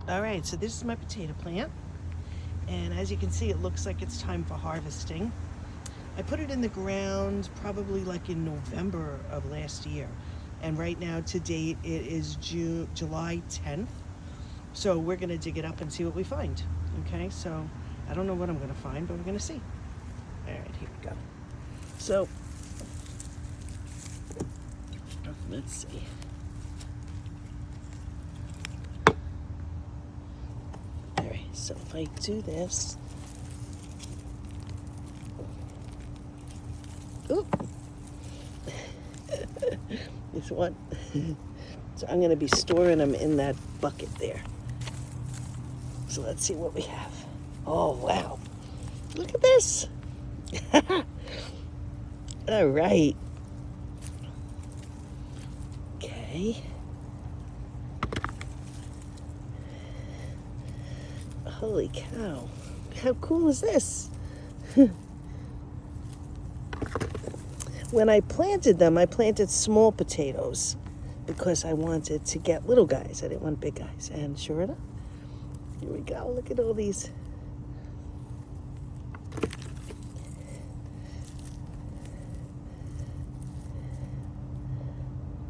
All right, so this is my potato plant. And as you can see, it looks like it's time for harvesting. I put it in the ground probably like in November of last year. And right now, to date, it is July 10th. So we're gonna dig it up and see what we find. Okay, so I don't know what I'm gonna find, but we're gonna see. All right, here we go. So, let's see. All right, so if I do this, oop, this one. So I'm gonna be storing them in that bucket there. So let's see what we have. Oh, wow. Look at this. All right. Okay. Holy cow. How cool is this? When I planted them, I planted small potatoes because I wanted to get little guys. I didn't want big guys. And sure enough, here we go. Look at all these.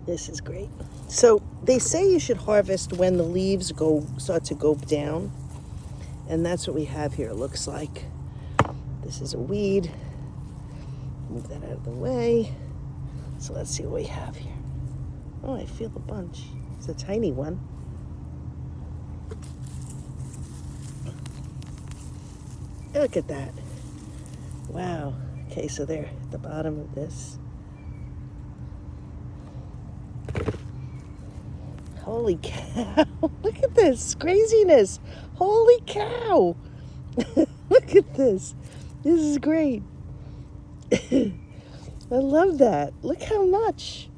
This is great. So they say you should harvest when the leaves start to go down. And that's what we have here, it looks like. This is a weed. Move that out of the way. So let's see what we have here. Oh, I feel a bunch. It's a tiny one. Look at that. Wow. Okay, so they're at the bottom of this. Holy cow. Look at this craziness. Holy cow. Look at this. This is great. I love that. Look how much.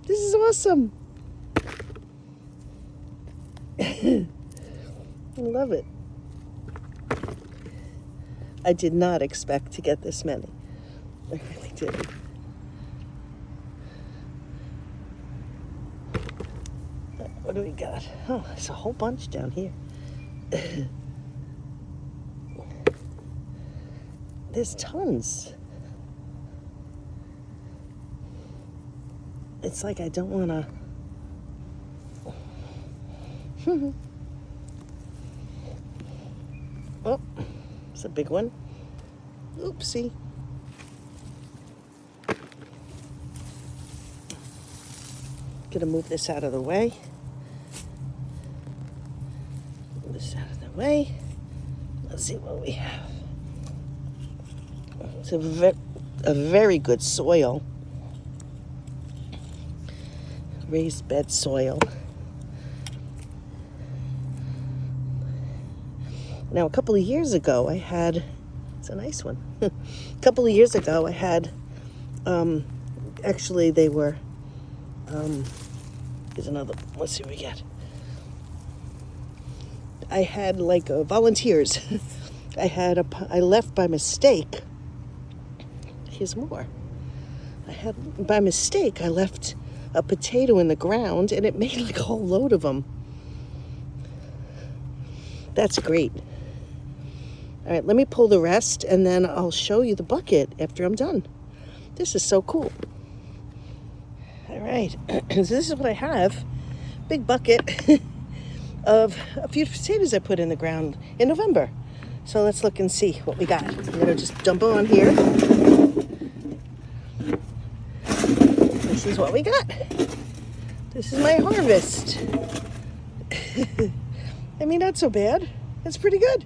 This is awesome. I love it. I did not expect to get this many. I really didn't. What do we got? Oh, there's a whole bunch down here. There's tons. It's like I don't want to. Oh, it's a big one. Oopsie. Gonna move this out of the way. Move this out of the way. Let's see what we have. It's a very good soil. Raised bed soil. Now, a couple of years ago, it's a nice one. A couple of years ago, I had, actually, they were, here's another, let's see what we get. I had like volunteers. I left by mistake. Here's more. By mistake, I left a potato in the ground and it made like a whole load of them. That's great. All right, let me pull the rest and then I'll show you the bucket after I'm done. This is so cool. All right, so this is what I have. Big bucket of a few potatoes I put in the ground in November. So let's look and see what we got. I'm gonna just jump on here. This is what we got. This is my harvest. I mean, not so bad. It's pretty good.